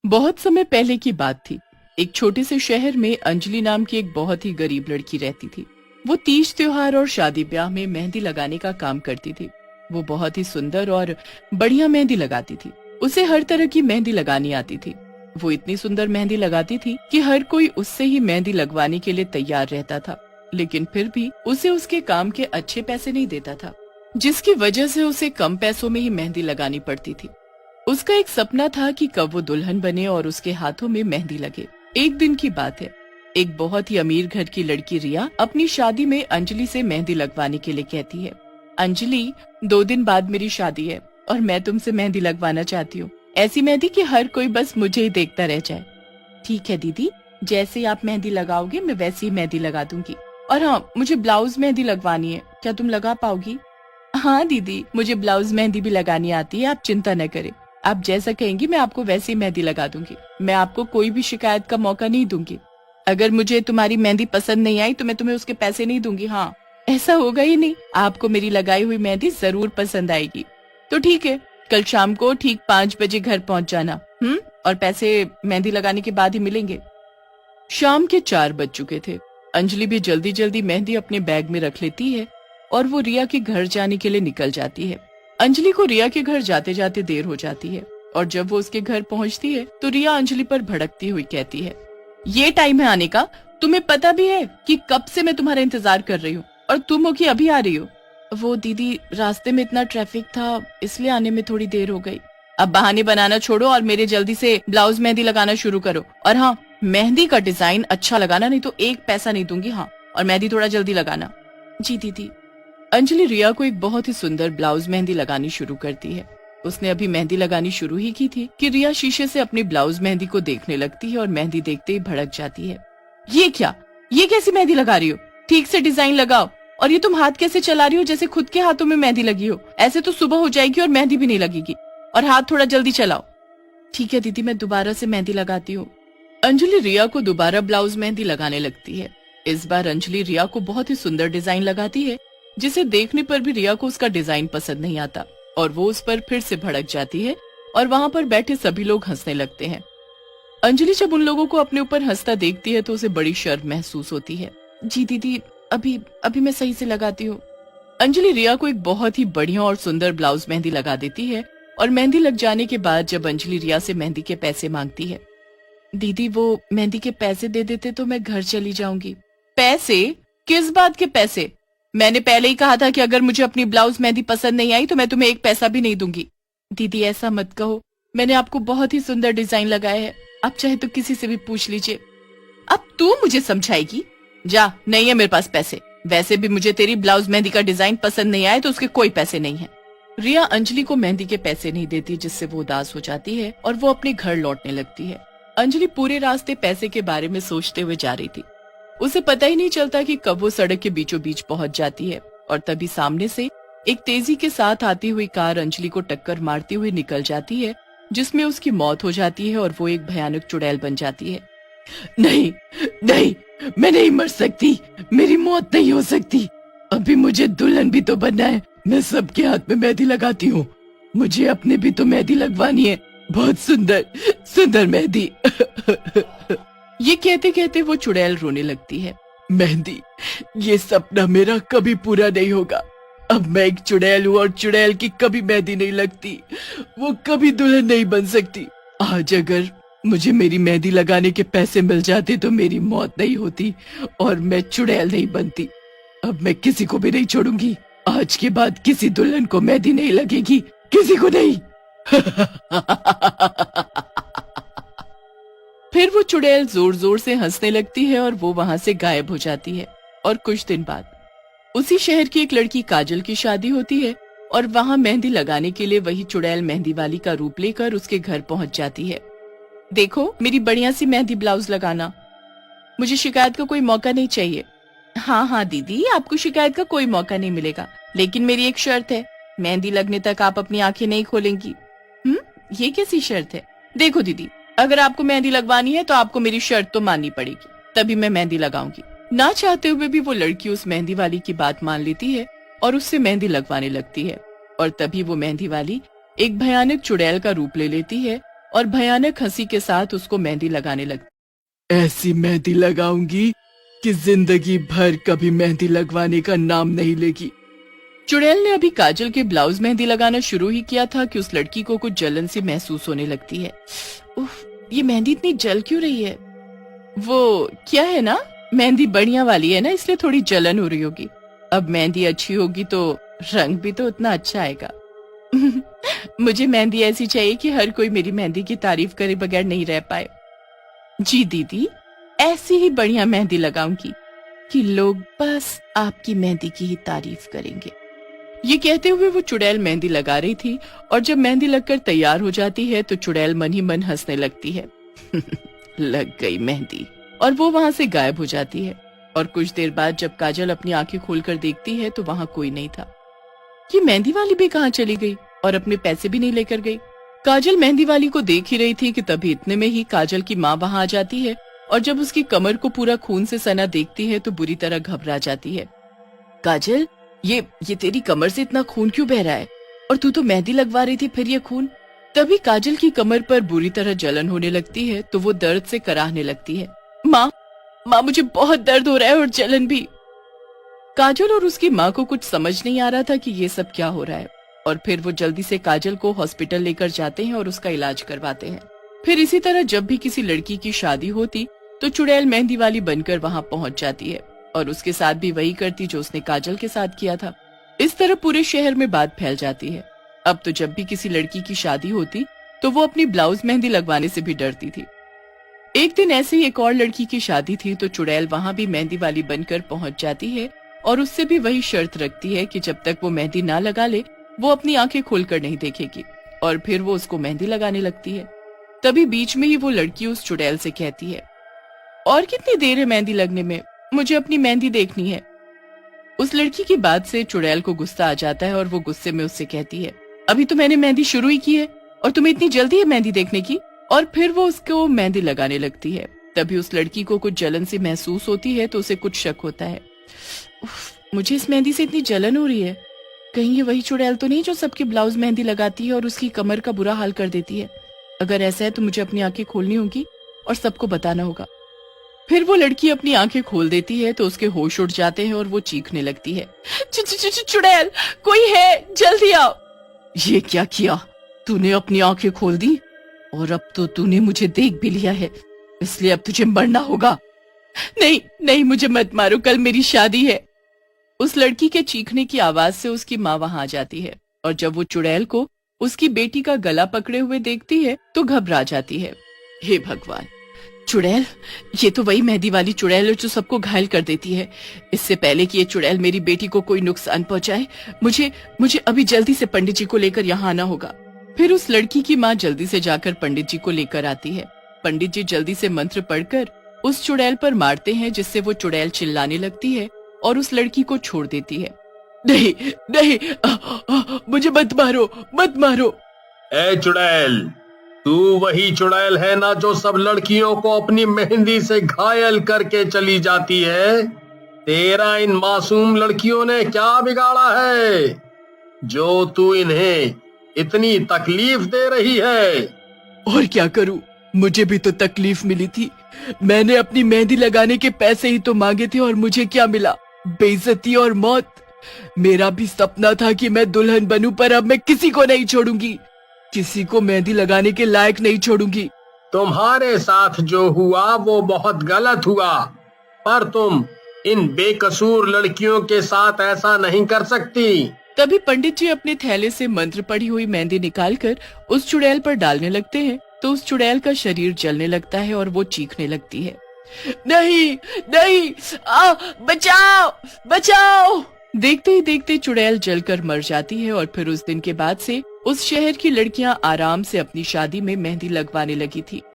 बहुत समय पहले की बात थी। एक छोटे से शहर में अंजलि नाम की एक बहुत ही गरीब लड़की रहती थी। वो तीज त्योहार और शादी ब्याह में मेहंदी लगाने का काम करती थी। वो बहुत ही सुंदर और बढ़िया मेहंदी लगाती थी। उसे हर तरह की मेहंदी लगानी आती थी। वो इतनी सुंदर मेहंदी लगाती थी कि हर कोई उससे ही मेहंदी लगवाने के लिए तैयार रहता था। लेकिन फिर भी उसे उसके काम के अच्छे पैसे नहीं देता था, जिसकी वजह से उसे कम पैसों में ही मेहंदी लगानी पड़ती थी। उसका एक सपना था कि कब वो दुल्हन बने और उसके हाथों में मेहंदी लगे। एक दिन की बात है। एक बहुत ही अमीर घर की लड़की रिया अपनी शादी में अंजलि से मेहंदी लगवाने के लिए कहती है, अंजलि, 2 दिन बाद मेरी शादी है और मैं तुमसे मेहंदी लगवाना चाहती हूँ। ऐसी मेहंदी कि हर कोई बस मुझे ही देखता रह जाए। ठीक है दीदी, जैसे आप मेहंदी लगाओगे मैं वैसी ही मेहंदी लगा दूंगी। और हाँ, मुझे ब्लाउज मेहंदी लगवानी है, क्या तुम लगा पाओगी? हाँ दीदी, मुझे ब्लाउज मेहंदी भी लगानी आती है, आप चिंता न करें। आप जैसा कहेंगी मैं आपको वैसी मेहंदी लगा दूंगी। मैं आपको कोई भी शिकायत का मौका नहीं दूंगी। अगर मुझे तुम्हारी मेहंदी पसंद नहीं आई तो मैं तुम्हें उसके पैसे नहीं दूंगी। हाँ, ऐसा होगा ही नहीं। आपको मेरी लगाई हुई मेहंदी जरूर पसंद आएगी। तो ठीक है, कल शाम को ठीक 5 बजे घर पहुंच जाना। और पैसे मेहंदी लगाने के बाद ही मिलेंगे। शाम के 4 बज चुके थे। अंजलि भी जल्दी जल्दी मेहंदी अपने बैग में रख लेती है और वो रिया के घर जाने के लिए निकल जाती है। अंजलि को रिया के घर जाते जाते देर हो जाती है और जब वो उसके घर पहुंचती है तो रिया अंजलि पर भड़कती हुई कहती है, ये टाइम है आने का? तुम्हें पता भी है कि कब से मैं तुम्हारा इंतजार कर रही हूँ और तुम हो कि अभी आ रही हो? वो दीदी, रास्ते में इतना ट्रैफिक था इसलिए आने में थोड़ी देर हो गई। अब बहाने बनाना छोड़ो और मेरे जल्दी से ब्लाउज मेहंदी लगाना शुरू करो। और हाँ, मेहंदी का डिजाइन अच्छा लगाना, नहीं तो 1 पैसा नहीं दूंगी। हाँ, और मेहंदी थोड़ा जल्दी लगाना। जी दीदी। अंजलि रिया को एक बहुत ही सुंदर ब्लाउज मेहंदी लगानी शुरू करती है। उसने अभी मेहंदी लगानी शुरू ही की थी कि रिया शीशे से अपनी ब्लाउज मेहंदी को देखने लगती है और मेहंदी देखते ही भड़क जाती है। ये क्या? ये कैसी मेहंदी लगा रही हो? ठीक से डिजाइन लगाओ। और ये तुम हाथ कैसे चला रही हो जैसे खुद के हाथों में मेहंदी लगी हो? ऐसे तो सुबह हो जाएगी और मेहंदी भी नहीं लगेगी। और हाथ थोड़ा जल्दी चलाओ। ठीक है दीदी, मैं दोबारा से मेहंदी लगाती हूँ। अंजलि रिया को दोबारा ब्लाउज मेहंदी लगाने लगती है। इस बार अंजलि रिया को बहुत ही सुंदर डिजाइन लगाती है, जिसे देखने पर भी रिया को उसका डिजाइन पसंद नहीं आता और वो उस पर फिर से भड़क जाती है और वहाँ पर बैठे सभी लोग हंसने लगते हैं। अंजलि जब उन लोगों को अपने ऊपर हंसता देखती है तो उसे बड़ी शर्म महसूस होती है। जी दीदी, अभी अभी मैं सही से लगाती हूँ। अंजलि रिया को एक बहुत ही बढ़िया और सुंदर ब्लाउज मेहंदी लगा देती है और मेहंदी लग जाने के बाद जब अंजलि रिया से मेहंदी के पैसे मांगती है, दीदी वो मेहंदी के पैसे दे देते तो मैं घर चली जाऊंगी। पैसे? किस बात के पैसे? मैंने पहले ही कहा था कि अगर मुझे अपनी ब्लाउज मेहंदी पसंद नहीं आई तो मैं तुम्हें 1 पैसा भी नहीं दूंगी। दीदी ऐसा मत कहो, मैंने आपको बहुत ही सुंदर डिजाइन लगाया है, आप चाहे तो किसी से भी पूछ लीजिए। अब तू मुझे समझाएगी? जा, नहीं है मेरे पास पैसे। वैसे भी मुझे तेरी ब्लाउज मेहंदी का डिजाइन पसंद नहीं आए तो उसके कोई पैसे नहीं है। रिया अंजलि को मेहंदी के पैसे नहीं देती, जिससे वो उदास हो जाती है और वो अपने घर लौटने लगती है। अंजलि पूरे रास्ते पैसे के बारे में सोचते हुए जा रही थी। उसे पता ही नहीं चलता कि कब वो सड़क के बीचों बीच पहुंच जाती है और तभी सामने से एक तेजी के साथ आती हुई कार अंजलि को टक्कर मारती हुई निकल जाती है, जिसमें उसकी मौत हो जाती है और वो एक भयानक चुड़ैल बन जाती है। नहीं नहीं, मैं नहीं मर सकती, मेरी मौत नहीं हो सकती। अभी मुझे दुल्हन भी तो बनना है। मैं सबके हाथ में मेहंदी लगाती हूँ, मुझे अपने भी तो मेहंदी लगवानी है, बहुत सुंदर सुंदर मेहंदी। ये कहते कहते वो चुड़ैल रोने लगती है। मेहंदी, ये सपना मेरा कभी पूरा नहीं होगा। अब मैं एक चुड़ैल हूँ और चुड़ैल की कभी मेहंदी नहीं लगती, वो कभी दुल्हन नहीं बन सकती। आज अगर मुझे मेरी मेहंदी लगाने के पैसे मिल जाते तो मेरी मौत नहीं होती और मैं चुड़ैल नहीं बनती। अब मैं किसी को भी नहीं छोड़ूंगी। आज के बाद किसी दुल्हन को मेहंदी नहीं लगेगी, किसी को नहीं। फिर वो चुड़ैल जोर जोर से हंसने लगती है और वो वहाँ से गायब हो जाती है। और कुछ दिन बाद उसी शहर की एक लड़की काजल की शादी होती है और वहाँ मेहंदी लगाने के लिए वही चुड़ैल मेहंदी वाली का रूप लेकर उसके घर पहुँच जाती है। देखो, मेरी बढ़िया सी मेहंदी ब्लाउज लगाना, मुझे शिकायत का कोई मौका नहीं चाहिए। हाँ हाँ दीदी, आपको शिकायत का कोई मौका नहीं मिलेगा, लेकिन मेरी एक शर्त है, मेहंदी लगने तक आप अपनी आंखें नहीं खोलेंगी। ये कैसी शर्त है? देखो दीदी, अगर आपको मेहंदी लगवानी है तो आपको मेरी शर्त तो माननी पड़ेगी, तभी मैं मेहंदी लगाऊंगी। ना चाहते हुए भी वो लड़की उस मेहंदी वाली की बात मान लेती है और उससे मेहंदी लगवाने लगती है। और तभी वो मेहंदी वाली एक भयानक चुड़ैल का रूप ले लेती है और भयानक हंसी के साथ उसको मेहंदी लगाने लगती। ऐसी मेहंदी लगाऊंगी कि जिंदगी भर कभी मेहंदी लगवाने का नाम नहीं लेगी। चुड़ैल ने अभी काजल के ब्लाउज मेहंदी लगाना शुरू ही किया था कि उस लड़की को कुछ जलन सी महसूस होने लगती है। उफ, ये मेहंदी इतनी जल क्यों रही है? वो क्या है ना, मेहंदी बढ़िया वाली है ना, इसलिए थोड़ी जलन हो रही होगी। अब मेहंदी अच्छी होगी तो रंग भी तो उतना अच्छा आएगा। मुझे मेहंदी ऐसी चाहिए कि हर कोई मेरी मेहंदी की तारीफ करे बगैर नहीं रह पाए। जी दीदी, ऐसी ही बढ़िया मेहंदी लगाऊंगी कि लोग बस आपकी मेहंदी की ही तारीफ करेंगे। ये कहते हुए वो चुड़ैल मेहंदी लगा रही थी और जब मेहंदी लगकर तैयार हो जाती है तो चुड़ैल मन ही मन हंसने लगती है। लग गई मेहंदी, और वो वहाँ से गायब हो जाती है। और कुछ देर बाद जब काजल अपनी आंखें खोलकर देखती है तो वहाँ कोई नहीं था। ये मेहंदी वाली भी कहाँ चली गई और अपने पैसे भी नहीं लेकर गई। काजल मेहंदी वाली को देख ही रही थी कि तभी इतने में ही काजल की माँ वहाँ आ जाती है और जब उसकी कमर को पूरा खून से सना देखती है तो बुरी तरह घबरा जाती है। काजल, ये तेरी कमर से इतना खून क्यों बह रहा है? और तू तो मेहंदी लगवा रही थी, फिर ये खून? तभी काजल की कमर पर बुरी तरह जलन होने लगती है तो वो दर्द से कराहने लगती है। माँ, मुझे बहुत दर्द हो रहा है और जलन भी। काजल और उसकी माँ को कुछ समझ नहीं आ रहा था कि ये सब क्या हो रहा है, और फिर वो जल्दी से काजल को हॉस्पिटल लेकर जाते हैं और उसका इलाज करवाते हैं। फिर इसी तरह जब भी किसी लड़की की शादी होती तो चुड़ैल मेहंदी वाली बनकर वहाँ पहुँच जाती है और उसके साथ भी वही करती जो उसने काजल के साथ किया था। इस तरह पूरे शहर में बात फैल जाती है। अब तो जब भी किसी लड़की की शादी होती तो वो अपनी ब्लाउज मेहंदी लगवाने से भी डरती थी। एक दिन ऐसे ही एक और लड़की की शादी थी तो चुड़ैल वहाँ भी मेहंदी वाली बनकर पहुंच जाती है और उससे भी वही शर्त रखती है कि जब तक वो मेहंदी ना लगा ले वो अपनी आंखें खोलकर नहीं देखेगी, और फिर वो उसको मेहंदी लगाने लगती है। तभी बीच में ही वो लड़की उस चुड़ैल से कहती है, और कितनी देर है मेहंदी लगने में, मुझे अपनी मेहंदी देखनी है। उस लड़की की बात से चुड़ैल को गुस्सा आ जाता है और वो गुस्से में उससे कहती है, अभी तो मैंने मेहंदी शुरू ही की है और तुम्हें इतनी जल्दी है मेहंदी देखने की? और फिर वो उसको मेहंदी लगाने लगती है। तभी उस लड़की को कुछ जलन सी महसूस होती है तो उसे कुछ शक होता है। मुझे इस मेहंदी से इतनी जलन हो रही है, कहीं ये वही चुड़ैल तो नहीं जो सबके ब्लाउज मेहंदी लगाती है और उसकी कमर का बुरा हाल कर देती है? अगर ऐसा है तो मुझे अपनी आंखें खोलनी होगी और सबको बताना होगा। फिर वो लड़की अपनी आंखें खोल देती है तो उसके होश उड़ जाते हैं और वो चीखने लगती है, चुड़ैल, कोई है, जल्दी आओ। ये क्या किया तूने? अपनी आंखें खोल दी और अब तो तूने मुझे देख भी लिया है, इसलिए अब तुझे मरना होगा। नहीं नहीं, मुझे मत मारो, कल मेरी शादी है। उस लड़की के चीखने की आवाज से उसकी माँ वहां आ जाती है और जब वो चुड़ैल को उसकी बेटी का गला पकड़े हुए देखती है तो घबरा जाती है। हे भगवान, चुड़ैल, ये तो वही मेहंदी वाली चुड़ैल है जो सबको घायल कर देती है। इससे पहले कि ये चुड़ैल मेरी बेटी को कोई नुकसान पहुंचाए, मुझे अभी जल्दी से पंडित जी को लेकर यहाँ आना होगा। फिर उस लड़की की माँ जल्दी से जाकर पंडित जी को लेकर आती है। पंडित जी जल्दी से मंत्र पढ़कर उस चुड़ैल पर मारते हैं जिससे वो चुड़ैल चिल्लाने लगती है और उस लड़की को छोड़ देती है। नहीं नहीं, मुझे मत मारो, मत मारो। ए चुड़ैल, तू वही चुड़ैल है ना जो सब लड़कियों को अपनी मेहंदी से घायल करके चली जाती है? तेरा इन मासूम लड़कियों ने क्या बिगाड़ा है जो तू इन्हें इतनी तकलीफ दे रही है? और क्या करूं, मुझे भी तो तकलीफ मिली थी। मैंने अपनी मेहंदी लगाने के पैसे ही तो मांगे थे और मुझे क्या मिला? बेइज्जती और मौत। मेरा भी सपना था कि मैं दुल्हन बनूं, पर अब मैं किसी को नहीं छोड़ूंगी, किसी को मेहंदी लगाने के लायक नहीं छोड़ूंगी। तुम्हारे साथ जो हुआ वो बहुत गलत हुआ, पर तुम इन बेकसूर लड़कियों के साथ ऐसा नहीं कर सकती। तभी पंडित जी अपने थैले से मंत्र पढ़ी हुई मेहंदी निकालकर उस चुड़ैल पर डालने लगते हैं तो उस चुड़ैल का शरीर जलने लगता है और वो चीखने लगती है, नहीं नहीं, बचाओ बचाओ। देखते ही देखते चुड़ैल जलकर मर जाती है और फिर उस दिन के बाद से उस शहर की लड़कियां आराम से अपनी शादी में मेहंदी लगवाने लगी थी।